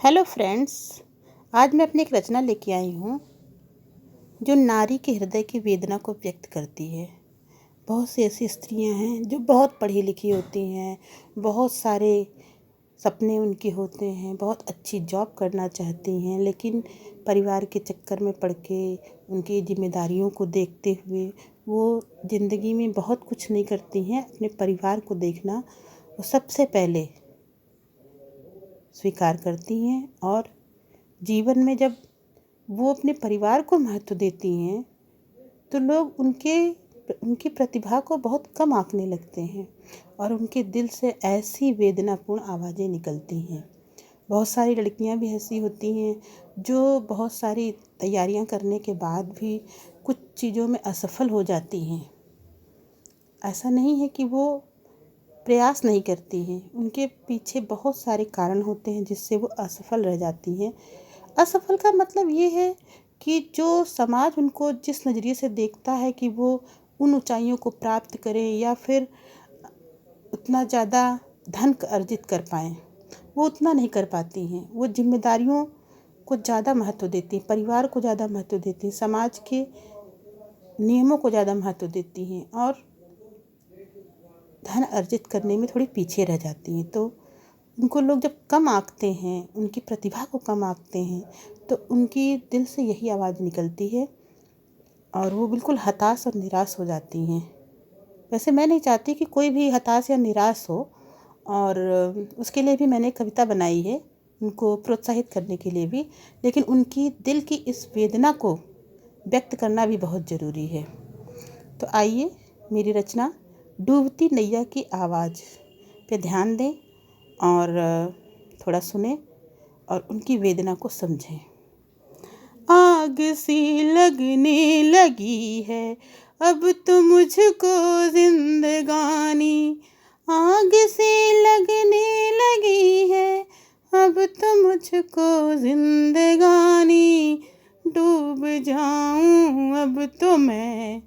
Hello friends. आज मैं अपनी एक रचना लेके आई हूँ जो नारी के हृदय की वेदना को व्यक्त करती है। बहुत सी ऐसी स्त्रियाँ हैं जो बहुत पढ़ी लिखी होती हैं, बहुत सारे सपने उनके होते हैं, बहुत अच्छी जॉब करना चाहती हैं, लेकिन परिवार के चक्कर में पड़ के उनकी जिम्मेदारियों को देखते हुए वो ज़िंदगी में बहुत कुछ नहीं करती हैं। अपने परिवार को देखना वो सबसे पहले स्वीकार करती हैं और जीवन में जब वो अपने परिवार को महत्व देती हैं तो लोग उनकी प्रतिभा को बहुत कम आंकने लगते हैं और उनके दिल से ऐसी वेदनापूर्ण आवाज़ें निकलती हैं। बहुत सारी लड़कियां भी ऐसी होती हैं जो बहुत सारी तैयारियां करने के बाद भी कुछ चीज़ों में असफल हो जाती हैं। ऐसा नहीं है कि वो प्रयास नहीं करती हैं, उनके पीछे बहुत सारे कारण होते हैं जिससे वो असफल रह जाती हैं। असफल का मतलब ये है कि जो समाज उनको जिस नज़रिए से देखता है कि वो उन ऊंचाइयों को प्राप्त करें या फिर उतना ज़्यादा धन अर्जित कर पाएँ, वो उतना नहीं कर पाती हैं। वो जिम्मेदारियों को ज़्यादा महत्व देती हैं, परिवार को ज़्यादा महत्व देती हैं, समाज के नियमों को ज़्यादा महत्व देती हैं और धन अर्जित करने में थोड़ी पीछे रह जाती हैं। तो उनको लोग जब कम आंकते हैं, उनकी प्रतिभा को कम आंकते हैं, तो उनकी दिल से यही आवाज़ निकलती है और वो बिल्कुल हताश और निराश हो जाती हैं। वैसे मैं नहीं चाहती कि कोई भी हताश या निराश हो और उसके लिए भी मैंने कविता बनाई है, उनको प्रोत्साहित करने के लिए भी, लेकिन उनकी दिल की इस वेदना को व्यक्त करना भी बहुत ज़रूरी है। तो आइए मेरी रचना डूबती नैया की आवाज़ पे ध्यान दें और थोड़ा सुने और उनकी वेदना को समझें। आग सी लगने लगी है अब तो मुझको जिंदगानी, आग सी लगने लगी है अब तो मुझको जिंदगानी, डूब जाऊं अब तो मैं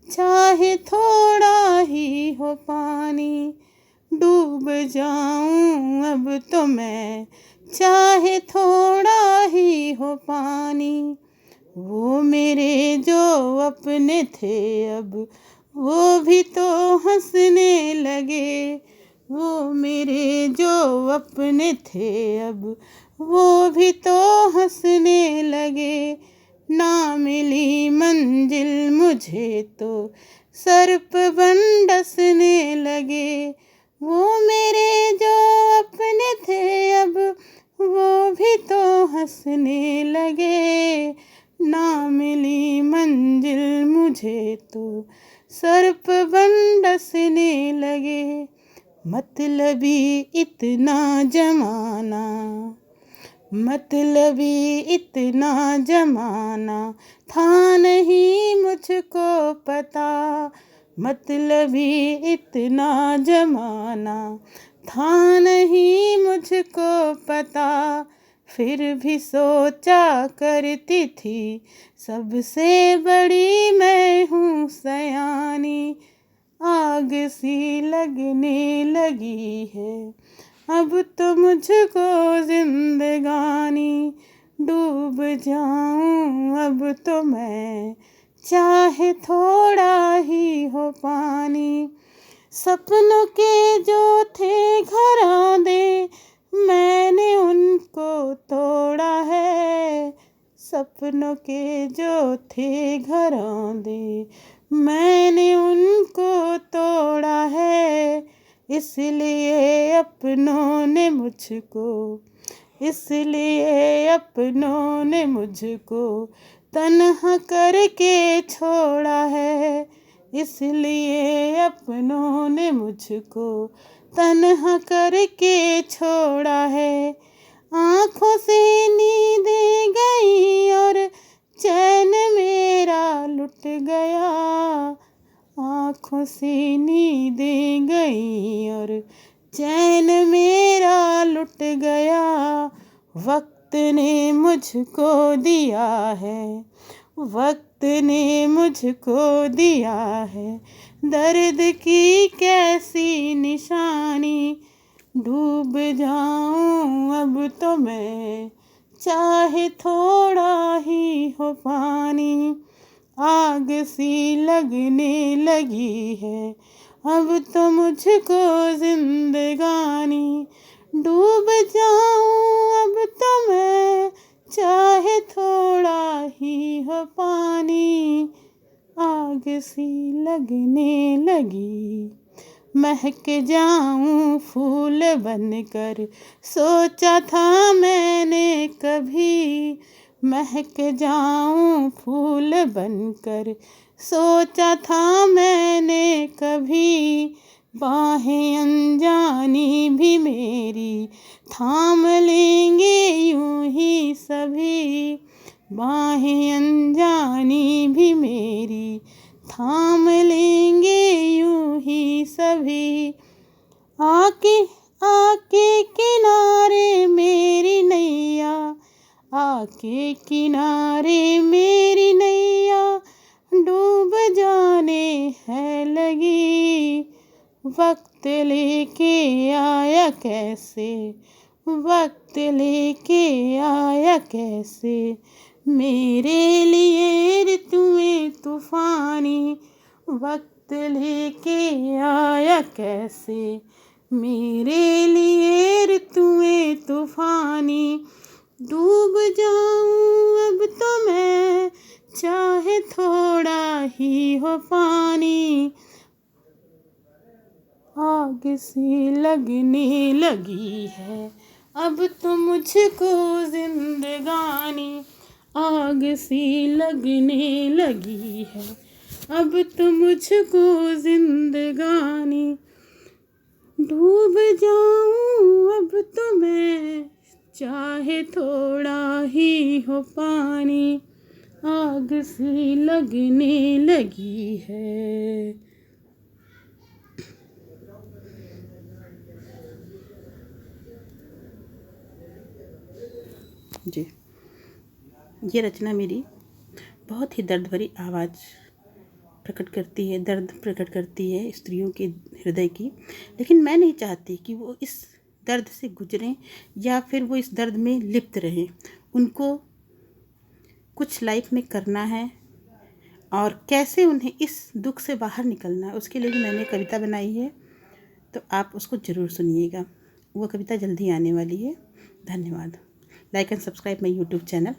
चाहे थोड़ा ही हो पानी, डूब जाऊं अब तो मैं चाहे थोड़ा ही हो पानी। वो मेरे जो अपने थे अब वो भी तो हंसने लगे, वो मेरे जो अपने थे अब वो भी तो हंसने लगे, ना मिली मंजिल मुझे तो सर्प बन डसने लगे, वो मेरे जो अपने थे अब वो भी तो हंसने लगे, ना मिली मंजिल मुझे तो सर्प बन डसने लगे। मतलबी इतना जमाना, मतलबी इतना जमाना था नहीं मुझको पता, मतलबी इतना जमाना था नहीं मुझको पता, फिर भी सोचा करती थी सबसे बड़ी मैं हूँ सयानी, आग सी लगने लगी है अब तो मुझको जिंदगानी, डूब जाऊं अब तो मैं चाहे थोड़ा ही हो पानी। सपनों के जो थे घराने मैंने उनको तोड़ा है, सपनों के जो थे घराने मैंने उनको तोड़ा है, इसलिए अपनों ने मुझको, इसलिए अपनों ने मुझको तन्हा करके छोड़ा है, इसलिए अपनों ने मुझको तन्हा करके छोड़ा है। आँखों से नींदें गई और चैन मेरा लुट गया, आँखों से नींदें गई और चैन मेरा लुट गया, वक्त ने मुझको दिया है, वक्त ने मुझको दिया है दर्द की कैसी निशानी, डूब जाऊं अब तो मैं, चाहे थोड़ा ही हो पानी। आग सी लगने लगी है अब तो मुझको जिंदगानी। डूब जाऊं अब तो मैं, चाहे थोड़ा ही हो पानी। आग सी लगने लगी, महक जाऊं फूल बनकर, सोचा था मैंने कभी। महक जाऊं फूल बनकर, सोचा था मैंने कभी। बाहें अनजानी भी मेरी थाम लेंगे यूं ही सभी। बाहें अनजानी भी मेरी थाम लेंगे यूं ही सभी। आके आके किनारे मेरी नैया, आके किनारे मेरी नैया, डूब जाने है लगी। वक्त लेके आया कैसे, वक्त लेके आया कैसे, मेरे लिए ऋतुएं तूफानी। वक्त लेके आया कैसे, मेरे लिए ऋतुएं तूफानी। डूब जाऊं अब तो मैं, चाहे थोड़ा ही हो पानी। आग सी लगने लगी है अब तो मुझको जिंदगानी। आग सी लगने लगी है अब तो मुझको जिंदगानी। डूब जाऊं अब तो मैं, चाहे थोड़ा ही हो पानी। आग सी लगने लगी है। जी, ये रचना मेरी बहुत ही दर्द भरी आवाज़ प्रकट करती है, दर्द प्रकट करती है स्त्रियों के हृदय की। लेकिन मैं नहीं चाहती कि वो इस दर्द से गुजरें या फिर वो इस दर्द में लिप्त रहें। उनको कुछ लाइफ में करना है और कैसे उन्हें इस दुख से बाहर निकलना है, उसके लिए भी मैंने कविता बनाई है। तो आप उसको ज़रूर सुनिएगा। वो कविता जल्दी आने वाली है। धन्यवाद। Like and subscribe my YouTube channel.